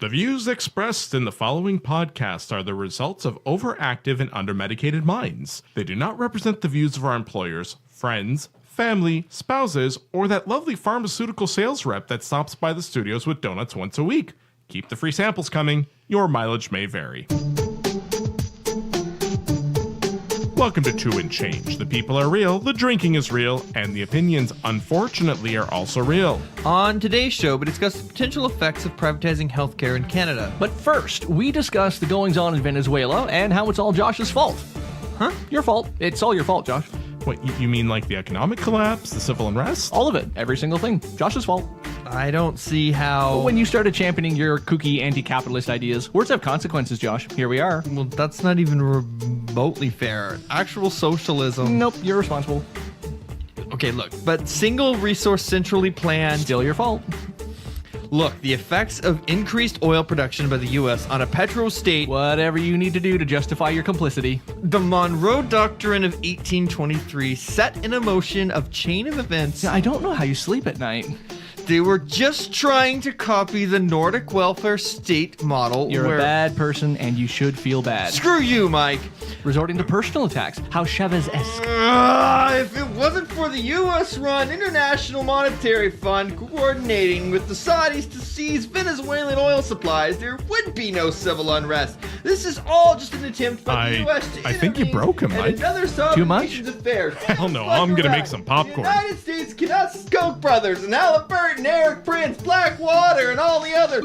The views expressed in the following podcast are the results of overactive and undermedicated minds. They do not represent the views of our employers, friends, family, spouses, or that lovely pharmaceutical sales rep that stops by the studios with donuts once a week. Keep the free samples coming. Your mileage may vary. Welcome to Two and Change. The people are real, the drinking is real, and the opinions, unfortunately, are also real. On today's show, we discuss the potential effects of privatizing healthcare in Canada. But first, we discuss the goings-on in Venezuela and how it's all Josh's fault. Huh? Your fault. It's all your fault, Josh. What, you mean like the economic collapse, the civil unrest? All of it. Every single thing. Josh's fault. I don't see how... When you started championing your kooky anti-capitalist ideas, words have consequences, Josh. Here we are. Well, that's not even remotely fair. Actual socialism... Nope, you're responsible. Okay, look, but single resource centrally planned... Still your fault. Look, the effects of increased oil production by the U.S. on a petro state... Whatever you need to do to justify your complicity. The Monroe Doctrine of 1823 set in a motion of chain of events... I don't know how you sleep at night. They were just trying to copy the Nordic welfare state model. You're a bad person and you should feel bad. Screw you, Mike. Resorting to personal attacks. How Chavez-esque. If it wasn't for the U.S.-run International Monetary Fund coordinating with the Saudis to seize Venezuelan oil supplies, there would be no civil unrest. This is all just an attempt by the U.S. to I think you broke him, Mike. Another Too much? nation's affairs. Hell no, I'm gonna make some popcorn. The United States cannot Koch brothers and Halliburton, Eric Prince, Blackwater, and all the other...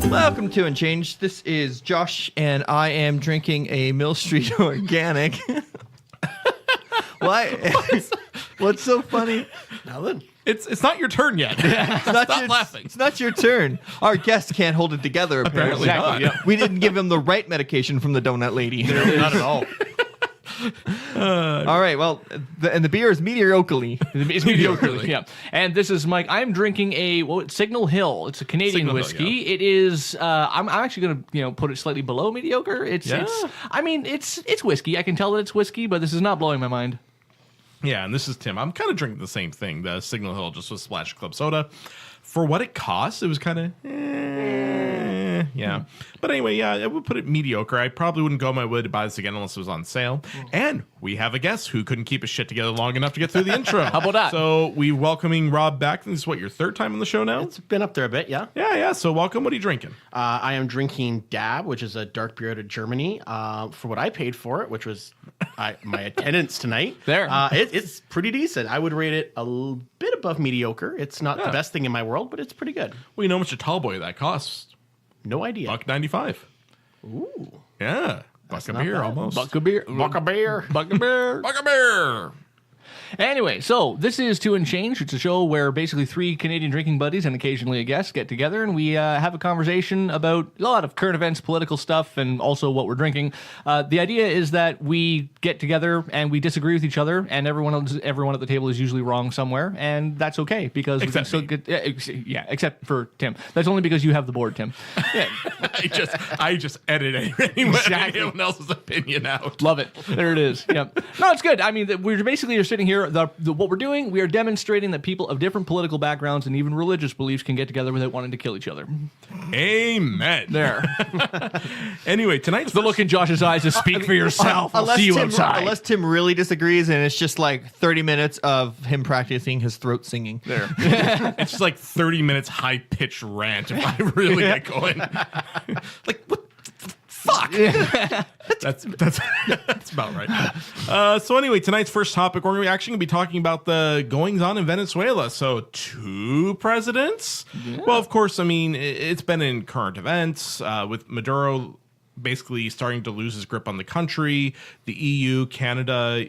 Welcome to Unchanged. This is Josh, and I am drinking a Mill Street Organic. Why? What's so funny? Nothing. It's not your turn yet. Stop laughing. It's not your turn. Our guest can't hold it together, apparently. Exactly, yeah. We didn't give him the right medication from the donut lady. Not at all. All right, well, the beer is mediocrely. It's mediocre, yeah. And this is Mike. I'm drinking a Signal Hill. It's a Canadian Signal Hill, whiskey. yeah. It is. I'm actually going to put it slightly below mediocre. It's. I mean, it's whiskey. I can tell that it's whiskey, but this is not blowing my mind. Yeah, and this is Tim. I'm kind of drinking the same thing, the Signal Hill, just with splash of club soda. For what it costs, it was kind of, yeah. But anyway, yeah, I would put it mediocre. I probably wouldn't go my way to buy this again unless it was on sale. And we have a guest who couldn't keep his shit together long enough to get through the intro. How about that? So we welcoming Rob back. This is what, your third time on the show now? It's been up there a bit, yeah. Yeah. So welcome. What are you drinking? I am drinking Dab, which is a dark beer out of Germany. For what I paid for it, which was my attendance tonight. There. It's pretty decent. I would rate it a bit above mediocre. It's not the best thing in my world, but it's pretty good. Well, you know how much a tall boy that costs? No idea. $1.95. Ooh. Yeah. Buck a not beer bad. almost. Buck a beer. Buck a beer. Buck a beer. Buck a beer. Anyway, so this is Two and Change. It's a show where basically three Canadian drinking buddies and occasionally a guest get together and we have a conversation about a lot of current events, political stuff, and also what we're drinking. The idea is that we get together and we disagree with each other, and everyone at the table is usually wrong somewhere, and that's okay because we can Except still me. get except for Tim. That's only because you have the board, Tim. Yeah. I just edit anyone else's opinion out. Love it. There it is. Yep. No, it's good. I mean, we're basically sitting here. What we're doing, we are demonstrating that people of different political backgrounds and even religious beliefs can get together without wanting to kill each other. Amen. There. Anyway, tonight's The look in Josh's eyes is speak for yourself. I'll see you outside. Unless Tim really disagrees, and it's just like 30 minutes of him practicing his throat singing. There. It's just like 30 minutes high-pitched rant if I really get going. Like, what? Fuck. That's about right. So anyway, tonight's first topic, we're actually going to be talking about the goings-on in Venezuela. So, two presidents? Yeah. Well, of course, I mean, it's been in current events with Maduro basically starting to lose his grip on the country, the EU, Canada,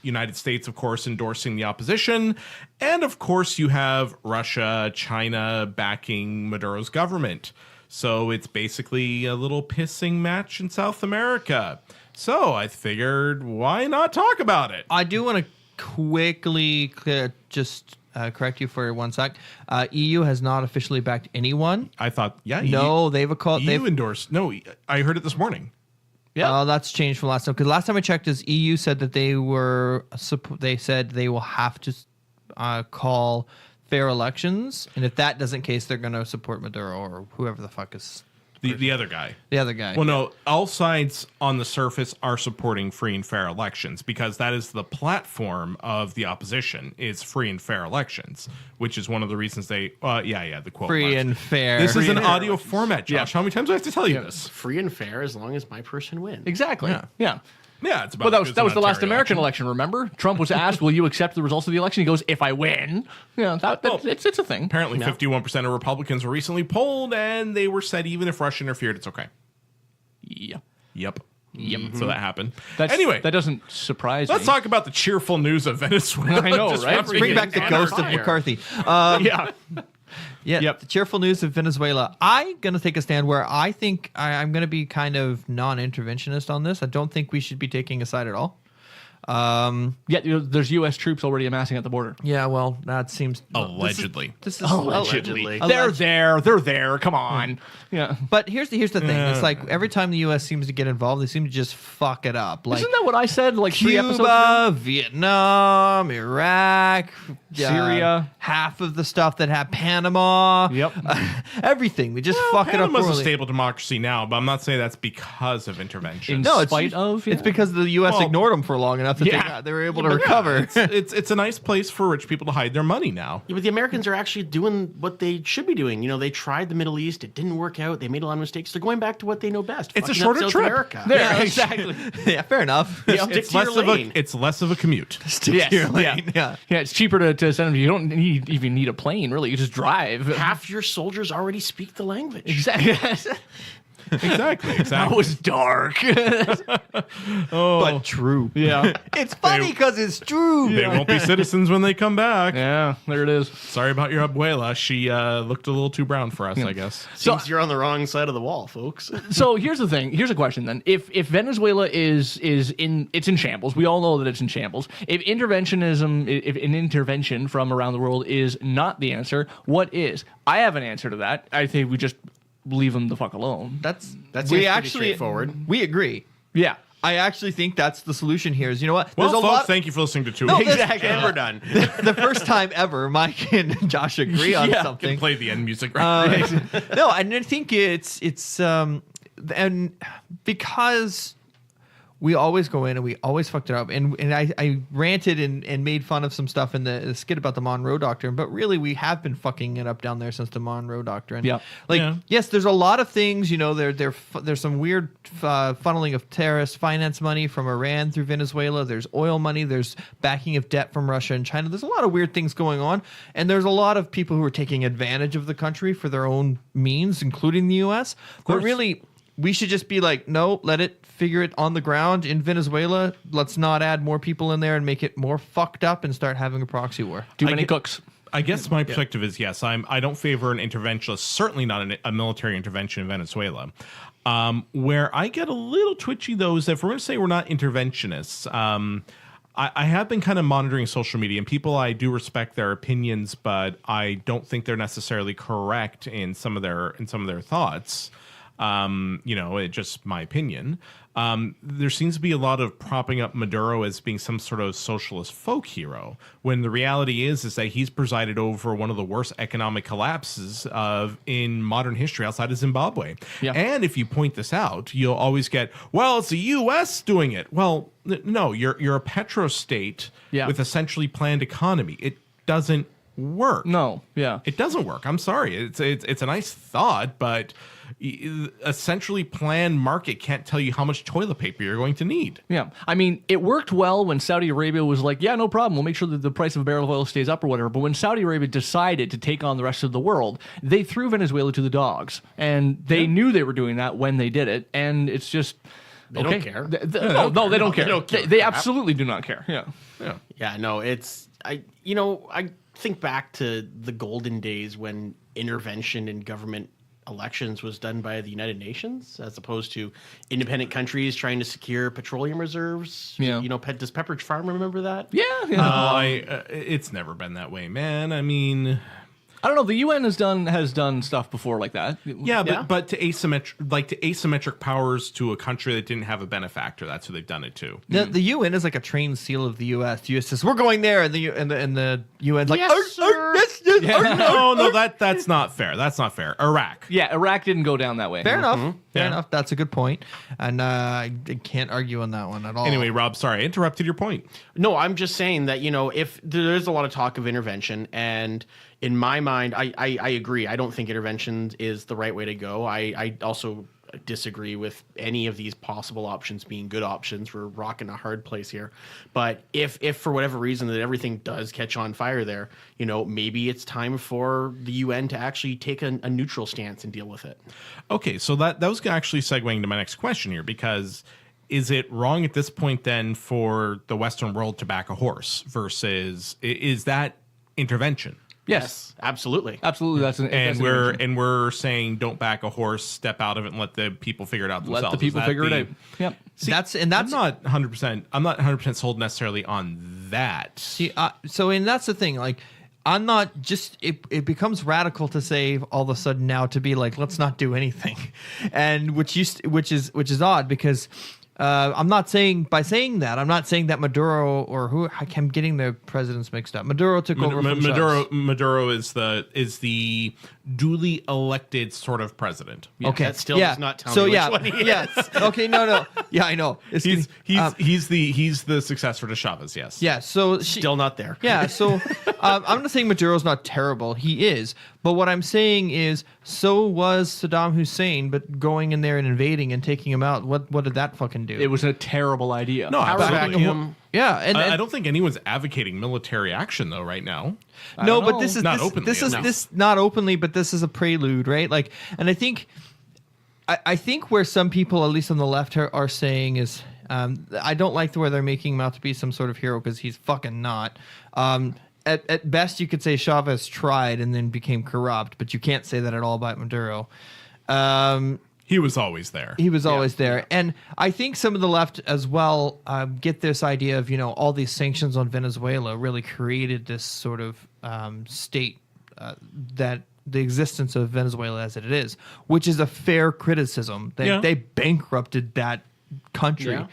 United States, of course, endorsing the opposition. And, of course, you have Russia, China backing Maduro's government. So it's basically a little pissing match in South America. So I figured, why not talk about it? I do want to quickly correct you for 1 sec. EU has not officially backed anyone. I thought, No, they've endorsed. No, I heard it this morning. Yeah, that's changed from last time. Because last time I checked, is EU said that they said they will have to call fair elections, and if that doesn't case, they're going to support Maduro or whoever the fuck is the other guy. The other guy. Well, no, all sides on the surface are supporting free and fair elections because that is the platform of the opposition is free and fair elections, which is one of the reasons they, the quote free marks. and fair. This is Free an and audio format, Josh. How many times do I have to tell you this? Free and fair as long as my person wins. Exactly. Yeah. Yeah, it's about. Well, that was as the last Ontario American election. Remember, Trump was asked, "Will you accept the results of the election?" He goes, "If I win." It's a thing. Apparently, 51% of Republicans were recently polled, and they were said even if Russia interfered, it's okay. Yeah. Yep. So that happened. Anyway, Anyway, that doesn't surprise me. let's talk about the cheerful news of Venezuela. I know, Just right? once we Bring get back the on ghost our of fire. McCarthy. Yeah. Yeah, Yep. the cheerful news of Venezuela. I'm going to take a stand where I think I'm going to be kind of non-interventionist on this. I don't think we should be taking a side at all. There's U.S. troops already amassing at the border. Yeah, well, that seems... Allegedly. This is Allegedly. They're there. Come on. Yeah. But here's the thing. It's like every time the U.S. seems to get involved, they seem to just fuck it up. Like Isn't that what I said? Like 3 episodes ago? Cuba, Vietnam, Iraq, Syria. half of the stuff that had Panama. Yep. Everything. We just fuck it up. Panama's a poorly. stable democracy now, but I'm not saying that's because of intervention. In No, spite of. It's because the U.S. Well, ignored them for long enough that they were able to recover. It's a nice place for rich people to hide their money now. Yeah, but the Americans are actually doing what they should be doing. You know, they tried the Middle East. It didn't work out. They made a lot of mistakes. They're going back to what they know best. It's a fucking up shorter South trip. America. There, exactly. Yeah, fair enough. Stick to your lane. It's less of a commute. Stick to your lane. Yeah. Yeah, it's cheaper to send them. You don't even need a plane, really. You just drive. Half your soldiers already speak the language. Exactly. Exactly. That was dark. But true. Yeah. It's funny because it's true. They won't be citizens when they come back. Yeah, there it is. Sorry about your abuela. She looked a little too brown for us, I guess. Seems you're on the wrong side of the wall, folks. So here's the thing. Here's a question then. If Venezuela is in shambles, we all know that it's in shambles. If an intervention from around the world is not the answer, what is? I have an answer to that. I think we just leave them the fuck alone. That seems pretty straightforward. We agree. Yeah. I actually think that's the solution here. Is you know what? Well, There's a folks, lot. thank you for listening to Two. No, Weeks. exactly. And we're done. The first time ever, Mike and Josh agree on Can something. play the end music right now. No, and I think it's and because we always go in and we always fucked it up, and I ranted and made fun of some stuff in the skit about the Monroe Doctrine, but really we have been fucking it up down there since the Monroe Doctrine. Yeah. Yes, there's a lot of things, you know, there's some weird funneling of terrorist finance money from Iran through Venezuela. There's oil money. There's backing of debt from Russia and China. There's a lot of weird things going on, and there's a lot of people who are taking advantage of the country for their own means, including the U.S. But really, we should just be like, no, let it figure it on the ground in Venezuela. Let's not add more people in there and make it more fucked up and start having a proxy war. Too many cooks. I guess my perspective is yes. I don't favor an interventionist, certainly not a military intervention in Venezuela. Where I get a little twitchy though is that if we're going to say we're not interventionists, I have been kind of monitoring social media, and people, I do respect their opinions, but I don't think they're necessarily correct in some of their thoughts. It's just my opinion. There seems to be a lot of propping up Maduro as being some sort of socialist folk hero, when the reality is that he's presided over one of the worst economic collapses in modern history outside of Zimbabwe. Yeah. And if you point this out, you'll always get, well, it's the U.S. doing it. Well, no, you're a petrostate with a centrally planned economy. It doesn't work. No. Yeah. It doesn't work. I'm sorry. It's a nice thought, but a centrally planned market can't tell you how much toilet paper you're going to need. Yeah. I mean, it worked well when Saudi Arabia was like, yeah, no problem. We'll make sure that the price of a barrel of oil stays up or whatever. But when Saudi Arabia decided to take on the rest of the world, they threw Venezuela to the dogs. And they knew they were doing that when they did it. And it's just... They don't care. No, they don't care. They don't care. They absolutely do not care. Yeah. Yeah, no, I think back to the golden days when intervention in government elections was done by the United Nations as opposed to independent countries trying to secure petroleum reserves. Yeah. You know, does Pepperidge Farm remember that? Yeah. It's never been that way, man. I mean, I don't know. The UN has done stuff before like that. yeah, but to asymmetric powers to a country that didn't have a benefactor, that's who they've done it to. The UN is like a trained seal of the U.S. The U.S. says we're going there, and the UN's like, Yes, sir. No, that's not fair. That's not fair. Iraq. Yeah, Iraq didn't go down that way. Fair enough. Fair Yeah. enough. That's a good point, and I can't argue on that one at all. Anyway, Rob, sorry, I interrupted your point. No, I'm just saying that, you know, if there's a lot of talk of intervention, and in my mind, I agree. I don't think intervention is the right way to go. I also disagree with any of these possible options being good options. We're rocking a hard place here. But if for whatever reason that everything does catch on fire there, you know, maybe it's time for the UN to actually take a neutral stance and deal with it. Okay, so that was actually segueing to my next question here, because is it wrong at this point then for the Western world to back a horse versus is that intervention? Yes. Absolutely. Absolutely. That's We're saying don't back a horse, step out of it, and let the people figure it out themselves. let the people figure it out. Yep. See, that's I'm not 100%. I'm not 100% sold necessarily on that. See, and that's the thing. Like, I'm not just. It becomes radical to say all of a sudden now to be like, let's not do anything, and which is odd because. I'm not saying by saying that I'm not saying that Maduro or who I'm getting the presidents mixed up. Maduro took over from Chavez. Maduro is the duly elected sort of president. Okay, That still does not tell me which one he is. Yes. Okay. No. Yeah, I know. He's the successor to Chavez. Yes. Yeah. So Still not there. Yeah, so I'm not saying Maduro's not terrible. He is. But what I'm saying is, so was Saddam Hussein, but going in there and invading and taking him out, what did that fucking do? It was a terrible idea. No, Power absolutely. vacuum. Yeah, and I don't think anyone's advocating military action though right now. no, don't but know. this is Not this, openly, this is no. this not openly, but this is a prelude, right? Like, and I think where some people, at least on the left, are saying is, I don't like the way they're making him out to be some sort of hero because he's fucking not. At best, you could say Chavez tried and then became corrupt, but you can't say that at all about Maduro. He was always there. He was always there. And I think some of the left as well get this idea of, you know, all these sanctions on Venezuela really created this sort of state that the existence of Venezuela as it is, which is a fair criticism. They bankrupted that country. Yeah.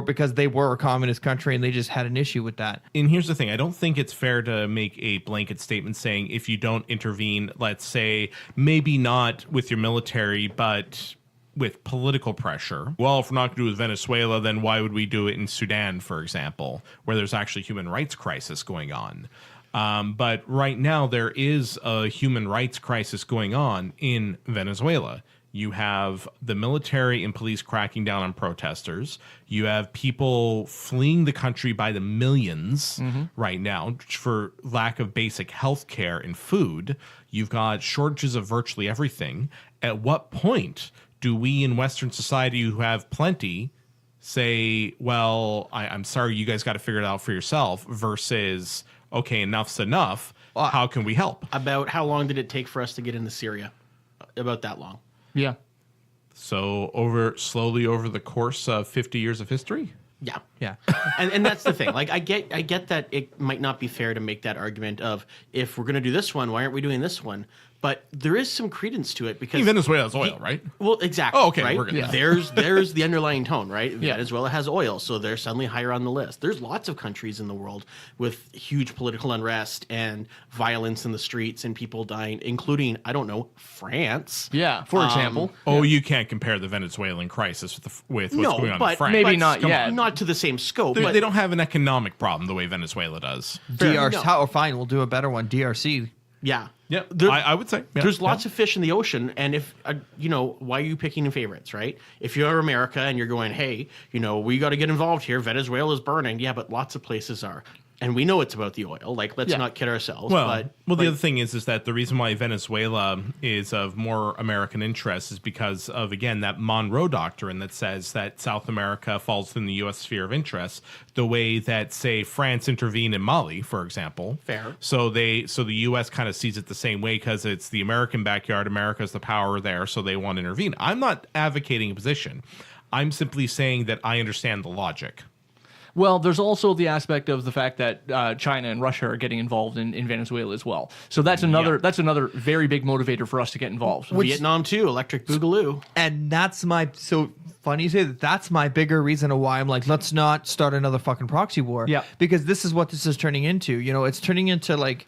Because they were a communist country and they just had an issue with that. And here's the thing. I don't think it's fair to make a blanket statement saying if you don't intervene, let's say, maybe not with your military, but with political pressure. Well, if we're not going to do it with Venezuela, then why would we do it in Sudan, for example, where there's actually a human rights crisis going on? But right now, there is a human rights crisis going on in Venezuela. You have the military and police cracking down on protesters. You have people fleeing the country by the millions right now for lack of basic health care and food. You've got shortages of virtually everything. At what point do we in Western society who have plenty say, well, I'm sorry, you guys got to figure it out for yourself versus, okay, enough's enough. How can we help? About how long did it take for us to get into Syria? About that long. Yeah. So slowly over the course of 50 years of history? Yeah. Yeah. And that's the thing. Like I get that it might not be fair to make that argument of if we're going to do this one, why aren't we doing this one? But there is some credence to it because Venezuela's oil, right? Well, exactly. Oh, okay, Right? we're good. Yeah. There's the underlying tone, right? Yeah. Venezuela has oil, so they're suddenly higher on the list. There's lots of countries in the world with huge political unrest and violence in the streets and people dying, including, I don't know, France. Yeah. For example. Oh, you can't compare the Venezuelan crisis with what's going on in but France. maybe not Come yet. on. Not to the same scope. They, but they don't have an economic problem the way Venezuela does. DRC. Oh, fine. We'll do a better one. DRC. Yeah. Yeah, There- I would say. Yeah, There's lots of fish in the ocean, and if why are you picking favorites, right? If you're America and you're going, hey, we got to get involved here. Venezuela's burning, yeah, but lots of places are. And we know it's about the oil. Like, let's not kid ourselves. Well, but the other thing is that the reason why Venezuela is of more American interest is because of, again, that Monroe Doctrine that says that South America falls within the U.S. sphere of interest, the way that, say, France intervened in Mali, for example. Fair. So the U.S. kind of sees it the same way because it's the American backyard. America's the power there, so they want to intervene. I'm not advocating a position. I'm simply saying that I understand the logic. Well, there's also the aspect of the fact that China and Russia are getting involved in Venezuela as well. So that's another very big motivator for us to get involved. Vietnam too, Electric Boogaloo. And that's so funny you say that. That's my bigger reason of why I'm like, let's not start another fucking proxy war. Yeah. Because this is what this is turning into. You know, it's turning into like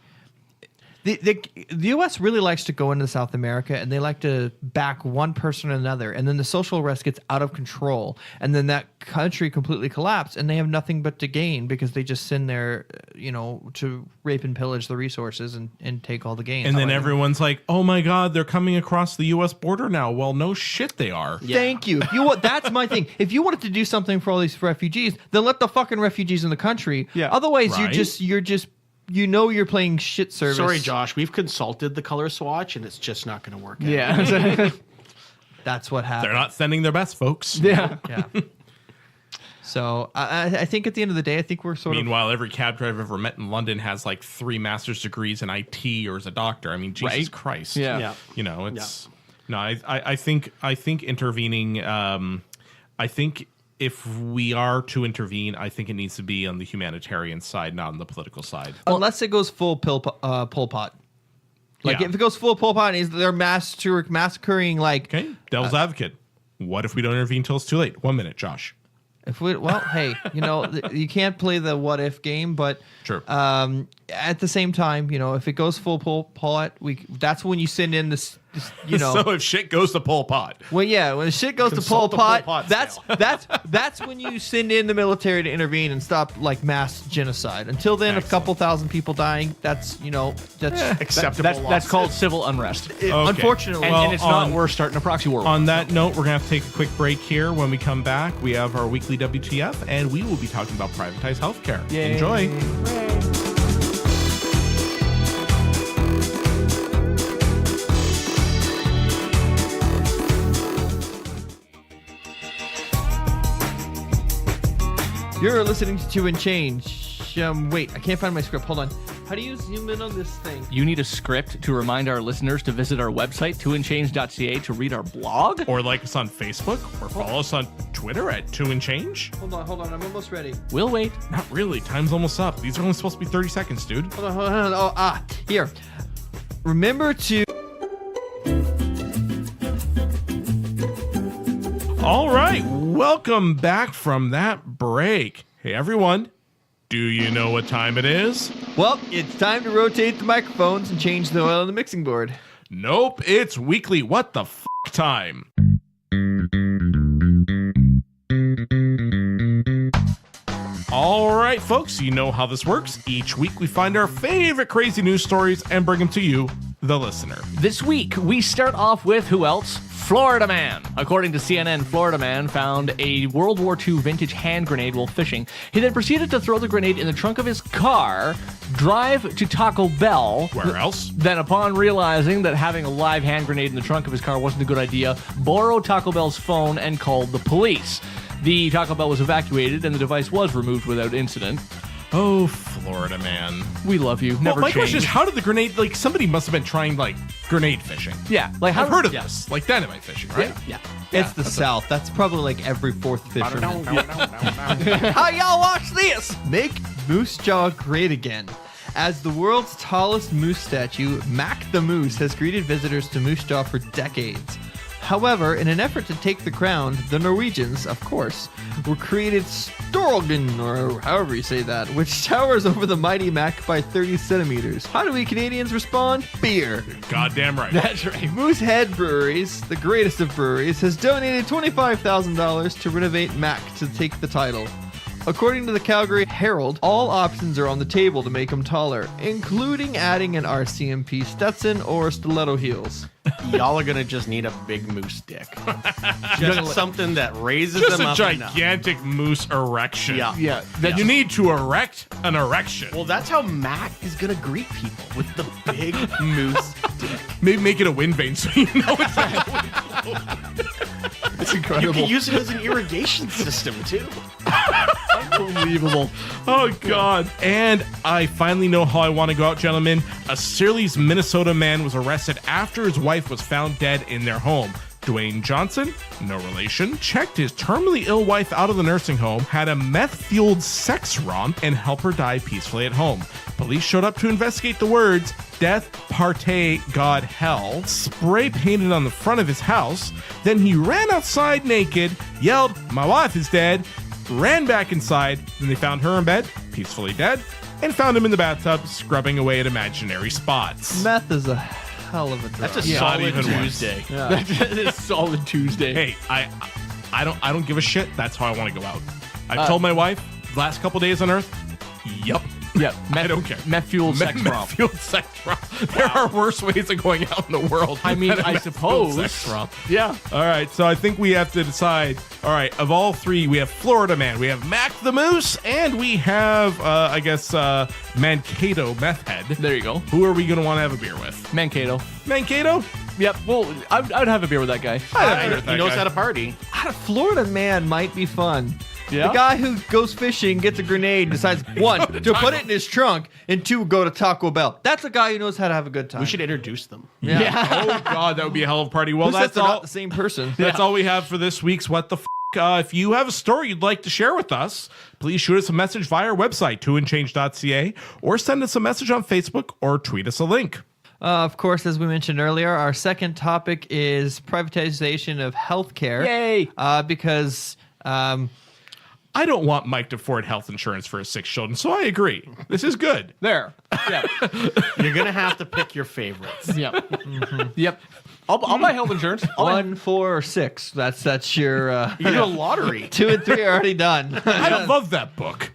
the U.S. really likes to go into South America and they like to back one person or another, and then the social unrest gets out of control, and then that country completely collapses, and they have nothing but to gain because they just send there, you know, to rape and pillage the resources and take all the gains. And then everyone's like, "Oh my God, they're coming across the U.S. border now." Well, no shit, they are. Yeah. Thank you. That's my thing. If you wanted to do something for all these refugees, then let the fucking refugees in the country. Yeah. Otherwise, Right. you're just. You know you're playing shit service. Sorry, Josh. We've consulted the color swatch, and it's just not going to work out. Yeah. That's what happened. They're not sending their best, folks. Yeah. Yeah. So I think at the end of the day, I think we're sort Meanwhile, every cab driver I've ever met in London has like 3 master's degrees in IT or is a doctor. I mean, Jesus Right. Christ. Yeah. Yeah. You know, it's no. I think intervening. I think if we are to intervene, I think it needs to be on the humanitarian side, not on the political side. unless it goes full Pol Pot. Like Yeah. if it goes full Pol Pot, they're massacring like. Okay, devil's advocate. What if we don't intervene till it's too late? 1 minute, Josh. Hey, you know, you can't play the what if game, but Sure. at the same time, you know, if it goes full Pol Pot, that's when you send in this you know. So if shit goes to Pol Pot, Well, yeah, when shit goes to Pol Consult the Pol Pot, Pot that's when you send in the military to intervene and stop like mass genocide. Until then, Excellent. a couple thousand people dying, that's Acceptable. That's called civil unrest. unfortunately. And it's not worth starting a proxy war. on that note, we're going to have to take a quick break here. When we come back, we have our weekly WTF, and we will be talking about privatized healthcare. Yay. Enjoy. You're listening to Two and Change. Wait, I can't find my script. Hold on. How do you zoom in on this thing? You need a script to remind our listeners to visit our website, twoandchange.ca, to read our blog? Or like us on Facebook, or follow us on Twitter at 2andchange. Hold on. I'm almost ready. We'll wait. Not really. Time's almost up. These are only supposed to be 30 seconds, dude. Hold on. Oh, here. Remember to. All right. Welcome back from that break. Hey, everyone. Do you know what time it is? Well, it's time to rotate the microphones and change the oil on the mixing board. Nope. It's weekly what the f*** time. All right, folks, you know how this works. Each week we find our favorite crazy news stories and bring them to you, the listener. This week, we start off with who else? Florida Man. According to CNN, Florida Man found a World War II vintage hand grenade while fishing. He then proceeded to throw the grenade in the trunk of his car, drive to Taco Bell. Where else? Then, upon realizing that having a live hand grenade in the trunk of his car wasn't a good idea, borrowed Taco Bell's phone and called the police. The Taco Bell was evacuated and the device was removed without incident. Oh, Florida Man. We love you. Never Well, my change. question is, how did the grenade, like, somebody must have been trying, like, grenade fishing. Yeah, like I've heard of yeah. this, like dynamite fishing, right? Yeah. It's the South. That's probably like every fourth fisherman. How y'all watch this? Make Moose Jaw great again. As the world's tallest moose statue, Mac the Moose has greeted visitors to Moose Jaw for decades. However, in an effort to take the crown, the Norwegians, of course, were created Storgen, or however you say that, which towers over the mighty Mac by 30 centimeters. How do we Canadians respond? Beer. Goddamn right. That's right. Moosehead Breweries, the greatest of breweries, has donated $25,000 to renovate Mac to take the title. According to the Calgary Herald, all options are on the table to make him taller, including adding an RCMP Stetson or stiletto heels. Y'all are gonna just need a big moose dick. Just something that raises Just them a up gigantic moose erection. enough. Yeah. That you need to erect an erection. Well, that's how Matt is gonna greet people, with the big moose dick. Maybe make it a wind vane so you know it's It's You incredible. can use it as an irrigation system too. Unbelievable. Oh, God. And I finally know how I want to go out, gentlemen. A Searles, Minnesota man was arrested after his wife was found dead in their home. Dwayne Johnson, no relation, checked his terminally ill wife out of the nursing home, had a meth-fueled sex romp, and helped her die peacefully at home. Police showed up to investigate the words, "Death, Partay, God, Hell," spray painted on the front of his house. Then he ran outside naked, yelled, "My wife is dead," ran back inside. Then they found her in bed, peacefully dead, and found him in the bathtub, scrubbing away at imaginary spots. Meth is a hell of a drug. That's a Not solid even once. Tuesday. That is solid Tuesday. Hey, I don't give a shit. That's how I want to go out. I've told my wife, last couple days on Earth, yup. Yeah, I don't care. Meth-fueled sex romp. Meth-fueled sex romp. There are worse ways of going out in the world. I mean, than a I meth-fueled suppose. sex romp. Yeah. All right, so I think we have to decide. All right, of all three, we have Florida Man, we have Mac the Moose, and we have, Mankato Meth Head. There you go. Who are we going to want to have a beer with? Mankato. Mankato? Yep. Well, I'd have a beer with that guy. He knows how to party. Florida man might be fun. Yeah? The guy who goes fishing, gets a grenade, and decides, one, to put it in his trunk, and two, go to Taco Bell. That's a guy who knows how to have a good time. We should introduce them. Oh, God, that would be a hell of a party. Well, Who says that's they're all. not the same person? That's all we have for this week's What the F***. If you have a story you'd like to share with us, please shoot us a message via our website, twoandchange.ca, or send us a message on Facebook or tweet us a link. Of course, as we mentioned earlier, our second topic is privatization of healthcare. Yay! Because I don't want Mike to afford health insurance for his 6 children, so I agree. This is good. There. Yeah. You're gonna have to pick your favorites. Yep. Yep. I'll buy health insurance. 1, 4, or 6. That's your You can do a lottery. 2 and 3 are already done. I love that book.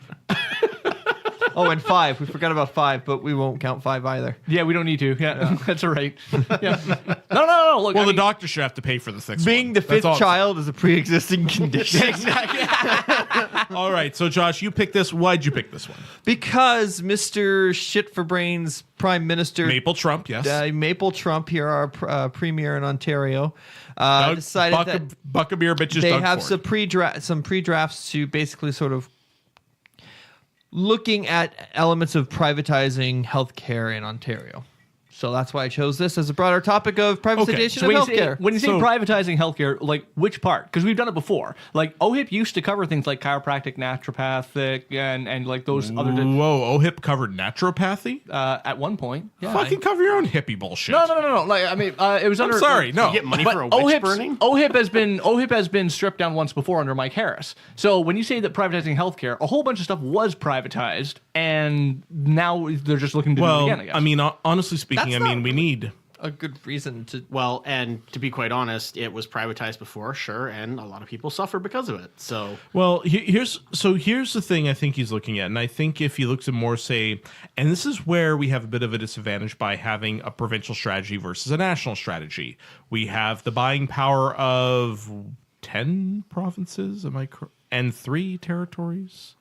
Oh, and 5. We forgot about 5, but we won't count 5 either. Yeah, we don't need to. Yeah, that's all right. Yeah. No. Look, Well, I the mean, doctor should have to pay for the 6th Being one. the That's 5th all. child is a pre-existing condition. All right, so Josh, you picked this. Why'd you pick this one? Because Mr. Shit for Brains Prime Minister Maple Trump, yes. Maple Trump, here our premier in Ontario, Doug, decided that buck a beer, bitches. they Doug have Ford. some pre-drafts to basically sort of looking at elements of privatizing healthcare in Ontario. So that's why I chose this as a broader topic of privatization So of when you, say, healthcare. when you say So- privatizing healthcare, like which part? Because we've done it before. Like OHIP used to cover things like chiropractic, naturopathic, and like those other. Whoa, OHIP covered naturopathy? At one point, yeah. Fucking cover your own hippie bullshit. No. Like I mean, it was under. sorry, no. You get money But for a witch burning? OHIP has been stripped down once before under Mike Harris. So when you say that privatizing healthcare, a whole bunch of stuff was privatized, and now they're just looking to do it Well, again. I guess. I mean, honestly speaking, That's I mean, not we need. a good reason to. Well, and to be quite honest, it was privatized before, sure, and a lot of people suffer because of it. So Well, here's the thing I think he's looking at, and I think if he looks at more, say, and this is where we have a bit of a disadvantage by having a provincial strategy versus a national strategy. We have the buying power of 10 provinces, and 3 territories.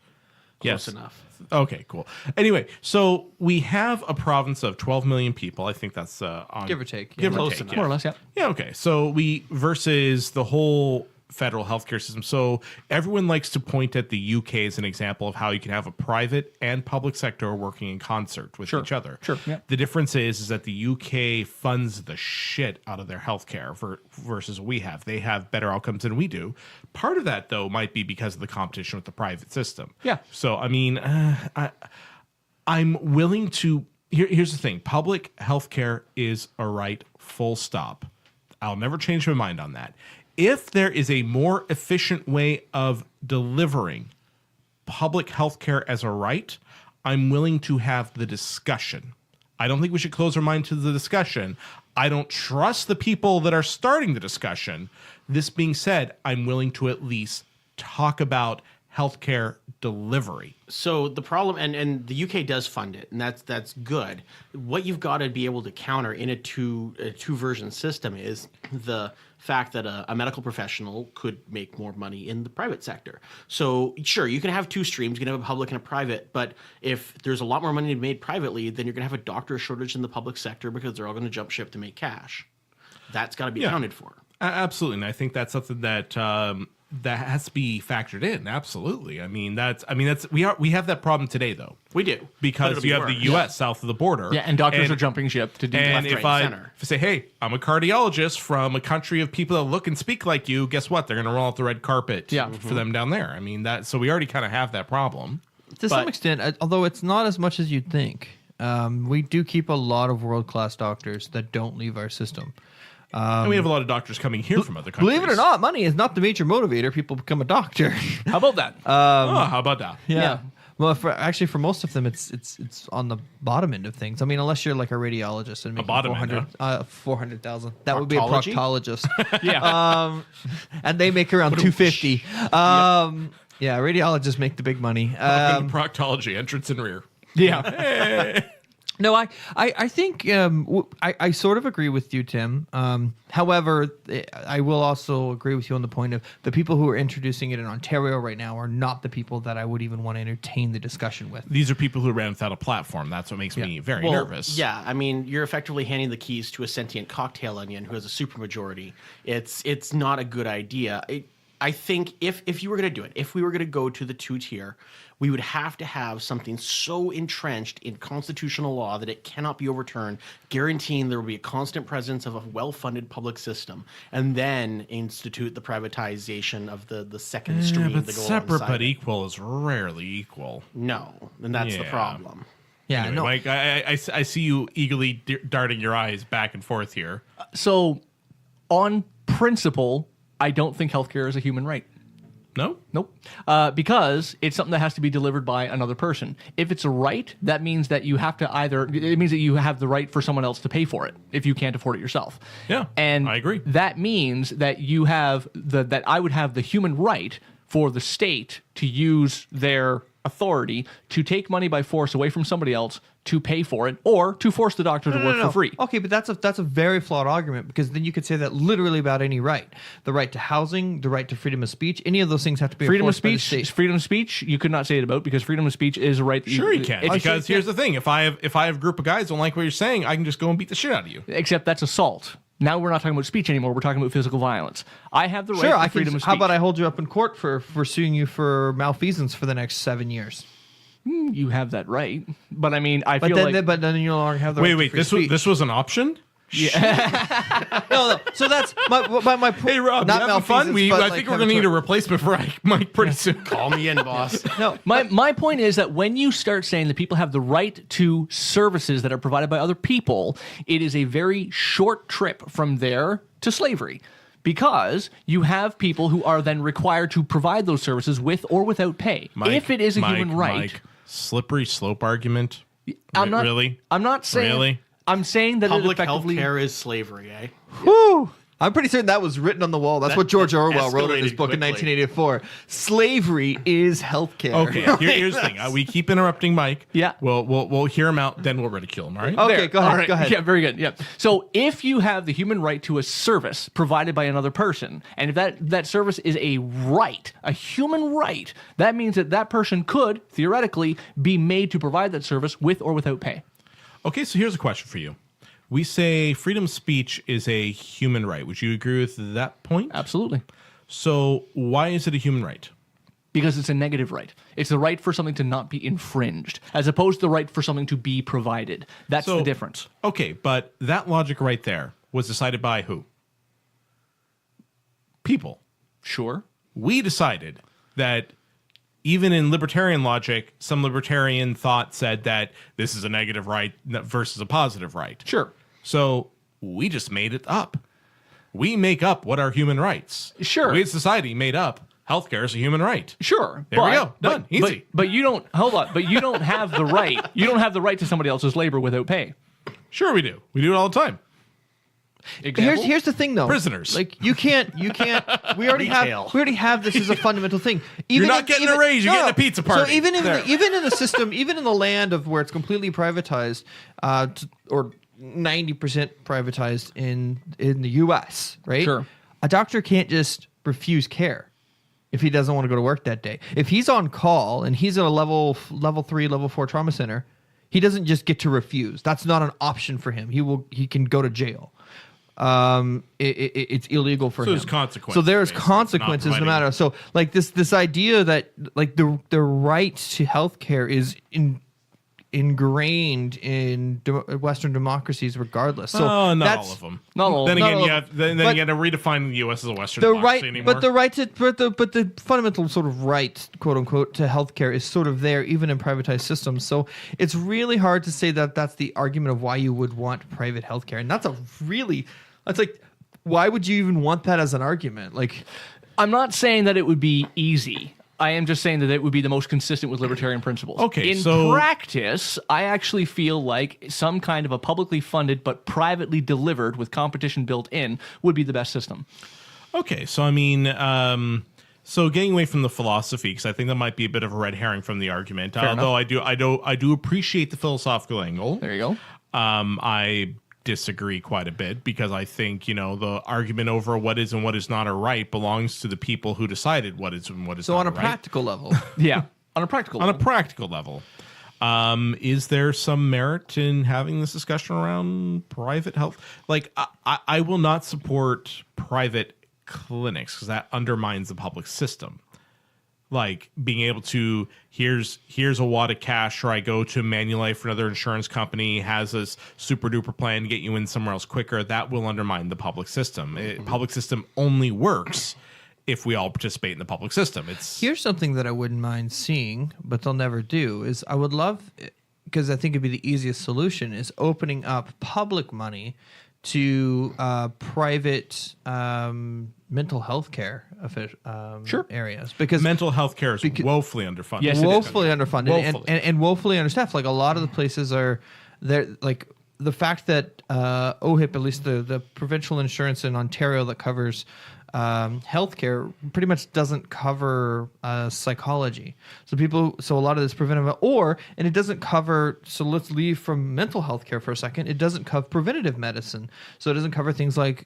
close enough. Okay, cool. Anyway, so we have a province of 12 million people. I think that's on Give or take, Give yeah. or Close take, enough. yeah. more or less, yeah. Yeah, okay. So we versus the whole federal healthcare system. So everyone likes to point at the UK as an example of how you can have a private and public sector working in concert with each other. Sure, yeah. The difference is that the UK funds the shit out of their healthcare versus we have. They have better outcomes than we do. Part of that, though, might be because of the competition with the private system. Yeah. So, I mean, I'm willing to. Here's the thing: public healthcare is a right. Full stop. I'll never change my mind on that. If there is a more efficient way of delivering public healthcare as a right, I'm willing to have the discussion. I don't think we should close our mind to the discussion. I don't trust the people that are starting the discussion. This being said, I'm willing to at least talk about healthcare delivery. So the problem, and the UK does fund it, and that's good. What you've got to be able to counter in a two version system is the fact that a medical professional could make more money in the private sector. So sure, you can have two streams, you can have a public and a private, but if there's a lot more money to be made privately, then you're going to have a doctor shortage in the public sector because they're all going to jump ship to make cash. That's got to be accounted for. Absolutely, and I think that's something that that has to be factored in. Absolutely. I mean that's we have that problem today though. We do, because you have the U.S. south of the border. Yeah, and doctors are jumping ship to do and left, if right, I center. if I say, hey, I'm a cardiologist from a country of people that look and speak like you, guess what? They're going to roll out the red carpet for them down there. I mean that. So we already kind of have that problem. To some extent, although it's not as much as you'd think. We do keep a lot of world-class doctors that don't leave our system. And we have a lot of doctors coming here from other countries. Believe it or not, money is not the major motivator. People become a doctor. How about that? How about that? Yeah. Well, for most of them, it's on the bottom end of things. I mean, unless you're like a radiologist and making bottom end, 400,000, that would be a proctologist. Yeah. And they make around 250. Yeah, radiologists make the big money. Welcome to proctology, entrance and rear. Yeah. No, I think I sort of agree with you, Tim. However, I will also agree with you on the point of the people who are introducing it in Ontario right now are not the people that I would even want to entertain the discussion with. These are people who ran without a platform. That's what makes me very nervous. Yeah, I mean, you're effectively handing the keys to a sentient cocktail onion who has a supermajority. It's not a good idea. I think if you were going to do it, if we were going to go to the two-tier, we would have to have something so entrenched in constitutional law that it cannot be overturned, guaranteeing there will be a constant presence of a well-funded public system, and then institute the privatization of the second stream. But to go separate alongside but it. equal is rarely equal. No, and that's the Yeah. problem. Yeah, Anyway, no. Mike, I see you eagerly darting your eyes back and forth here. So, on principle, I don't think healthcare is a human right. No? Nope. Because it's something that has to be delivered by another person. If it's a right, that means that you have to it means that you have the right for someone else to pay for it if you can't afford it yourself. Yeah, And I agree. That means that you have that I would have the human right for the state to use their authority to take money by force away from somebody else to pay for it, or to force the doctor to work for free. Okay, but that's a very flawed argument, because then you could say that literally about any right. The right to housing, the right to freedom of speech, any of those things have to be Freedom of enforced by the speech, state. freedom of speech, you could not say it about, because freedom of speech is a right. That Sure you can. it's- Because here's the thing. If I have a group of guys who don't like what you're saying, I can just go and beat the shit out of you. Except that's assault. Now we're not talking about speech anymore. We're talking about physical violence. I have the right Sure, to I can. freedom of speech. How about I hold you up in court for suing you for malfeasance for the next 7 years? You have that right. But I mean, I But feel then, like... but then you no longer have the right to Wait, free this speech. was an option? No. So that's my point. Hey Rob, not you having fun? malfeasance, but I like think we're gonna need a replacement for Mike pretty soon. Call me in, boss. No, My point is that when you start saying that people have the right to services that are provided by other people, it is a very short trip from there to slavery. Because you have people who are then required to provide those services with or without pay. If it is a human right... Mike, slippery slope argument. I'm not, really. I'm not saying... Really? I'm saying that Public it effectively... health care is slavery, eh? Whew. I'm pretty certain that was written on the wall. That's what George Orwell wrote in his escalated book in quickly. 1984. Slavery is healthcare. Okay, here's the thing. We keep interrupting Mike. Yeah. We'll hear him out, then we'll ridicule him, all right? Okay, There. go ahead. All right. Go ahead. Yeah, very good. Yeah. So if you have the human right to a service provided by another person, and if that service is a right, a human right, that means that that person could theoretically be made to provide that service with or without pay. Okay, so here's a question for you. We say freedom of speech is a human right. Would you agree with that point? Absolutely. So why is it a human right? Because it's a negative right. It's the right for something to not be infringed, as opposed to the right for something to be provided. That's So- the difference. Okay, but that logic right there was decided by who? People. Sure. We decided that even in libertarian logic, some libertarian thought said that this is a negative right versus a positive right. Sure. So we just made it up. We make up what are human rights. Sure. We as society made up healthcare is a human right. Sure. There we go. Done. But, Easy. but you don't, hold on, but you don't have the right. You don't have the right to somebody else's labor without pay. Sure we do. We do it all the time. Example? Here's the thing, though. Prisoners. Like you can't. We already Retail. have this as a fundamental thing. You're not getting a raise. You're getting a pizza party. So even in There. the system, even in the land of where it's completely privatized, or 90% privatized in the U.S., right? Sure. A doctor can't just refuse care if he doesn't want to go to work that day. If he's on call and he's at a level 3, level 4 trauma center, he doesn't just get to refuse. That's not an option for him. He can go to jail. It's illegal for him. So there's consequences. So there's basically, consequences not no matter. So like this idea that like the right to healthcare is ingrained in Western democracies, regardless. So not that's all of them. Not all of Then them. again, Not all you of have then you got to redefine the U.S. as a Western the democracy right, anymore. but the fundamental sort of right, quote unquote, to healthcare is sort of there even in privatized systems. So it's really hard to say that that's the argument of why you would want private healthcare, and that's like, why would you even want that as an argument? Like, I'm not saying that it would be easy. I am just saying that it would be the most consistent with libertarian principles. Okay, in so- practice, I actually feel like some kind of a publicly funded but privately delivered with competition built in would be the best system. Okay, so I mean, so getting away from the philosophy, because I think that might be a bit of a red herring from the argument. Although I do appreciate the philosophical angle. There you go. I disagree quite a bit because I think the argument over what is and what is not a right belongs to the people who decided what is and what is so not on a right. practical level. Yeah, on a practical On a level. practical level. Is there some merit in having this discussion around private health? Like, I will not support private clinics because that undermines the public system. Like being able to here's a wad of cash, or I go to Manulife or another insurance company has this super duper plan to get you in somewhere else quicker. That will undermine the public system. Public system only works if we all participate in the public system. Here's something that I wouldn't mind seeing, but they'll never do, is I would love, because I think it'd be the easiest solution, is opening up public money to private mental health care areas. Because mental health care is woefully underfunded. Yes, it is. woefully underfunded Woefully. and woefully understaffed. Like a lot of the places are there, like the fact that OHIP, at least the provincial insurance in Ontario that covers healthcare, pretty much doesn't cover psychology. So a lot of this preventative, and it doesn't cover. So let's leave from mental health care for a second. It doesn't cover preventative medicine. So it doesn't cover things like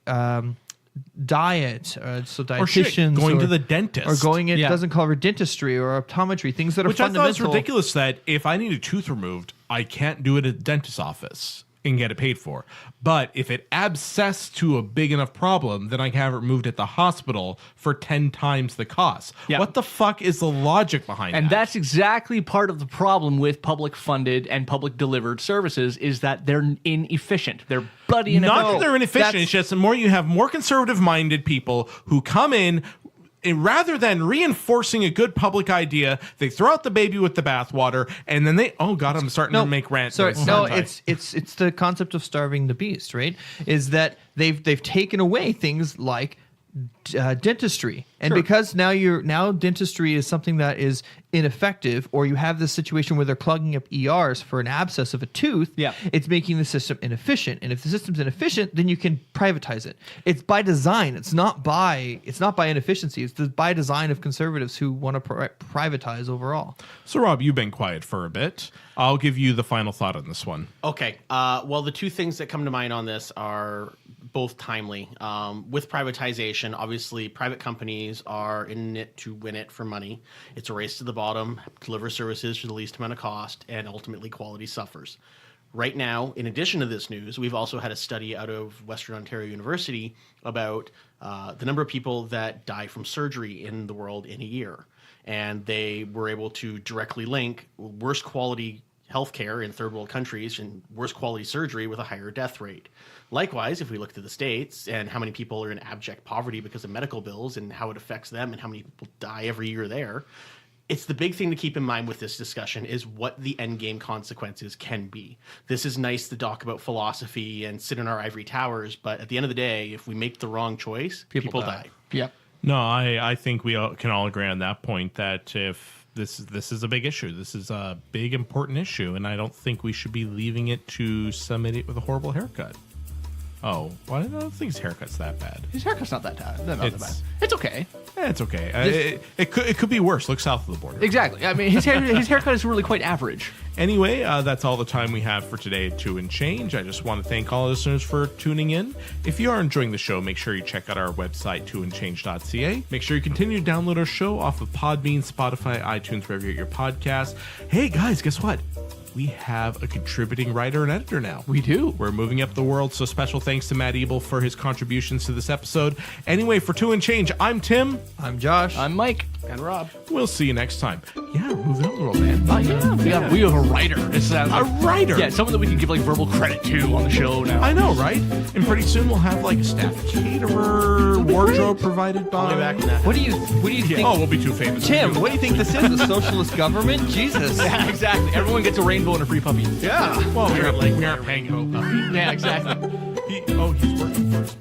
diet, so Or shit, dietitians, going to the dentist. or going. It Yeah. doesn't cover dentistry or optometry, things that are Which I fundamental. thought was ridiculous that if I need a tooth removed, I can't do it at the dentist's office and get it paid for. But if it abscessed to a big enough problem, then I can have it removed at the hospital for 10 times the cost. Yeah. What the fuck is the logic behind And that? that's exactly part of the problem with public funded and public delivered services is that they're inefficient. They're bloody inefficient. Not that they're inefficient. It's just you have more conservative minded people who come in. And rather than reinforcing a good public idea, they throw out the baby with the bathwater, and then I'm starting to make rant. Sorry, noises, no, aren't I? it's the concept of starving the beast, right? Is that they've taken away things like dentistry, and because now dentistry is something that is ineffective, or you have this situation where they're plugging up ERs for an abscess of a tooth. Yeah. It's making the system inefficient, and if the system's inefficient, then you can privatize it. It's by design. It's not by inefficiency. It's by design of conservatives who want to privatize overall. So, Rob, you've been quiet for a bit. I'll give you the final thought on this one. Okay. Well, the two things that come to mind on this are both timely. With privatization, obviously, private companies are in it to win it for money. It's a race to the bottom, deliver services for the least amount of cost, and ultimately quality suffers. Right now, in addition to this news, we've also had a study out of Western Ontario University about the number of people that die from surgery in the world in a year. And they were able to directly link worse quality healthcare in third world countries and worse quality surgery with a higher death rate. Likewise, if we look to the States and how many people are in abject poverty because of medical bills and how it affects them and how many people die every year there, it's the big thing to keep in mind with this discussion is what the end game consequences can be. This is nice to talk about philosophy and sit in our ivory towers, but at the end of the day, if we make the wrong choice, people die. Yep. No, I think we can all agree on that point that if this is a big issue, this is a big important issue, and I don't think we should be leaving it to some idiot with a horrible haircut. Oh, well, I don't think his haircut's that bad. His haircut's not that bad. Not that It's- bad. It's okay. It's okay. It could be worse. Look south of the border. Exactly. I mean, his haircut is really quite average. Anyway, that's all the time we have for today at Two and Change. I just want to thank all listeners for tuning in. If you are enjoying the show, make sure you check out our website, twoandchange.ca. Make sure you continue to download our show off of Podbean, Spotify, iTunes, wherever you get your podcasts. Hey, guys, guess what? We have a contributing writer and editor now. We do. We're moving up the world, so special thanks to Matt Ebel for his contributions to this episode. Anyway, for Two and Change, I'm Tim. I'm Josh. I'm Mike. And Rob. We'll see you next time. Yeah, we're moving up the world, man. We have a writer. It's A writer? Yeah, someone that we can give like verbal credit to on the show now. I know, right? And pretty soon we'll have like a staff caterer, wardrobe provided by. I'll be back in that. What do you think? Oh, we'll be too famous. Tim, what do you think this is? A socialist government? Jesus. Yeah, exactly. Everyone gets a rainbow and a free puppy. Yeah. Well, we aren't paying him a puppy. Yeah, exactly. He's working for us.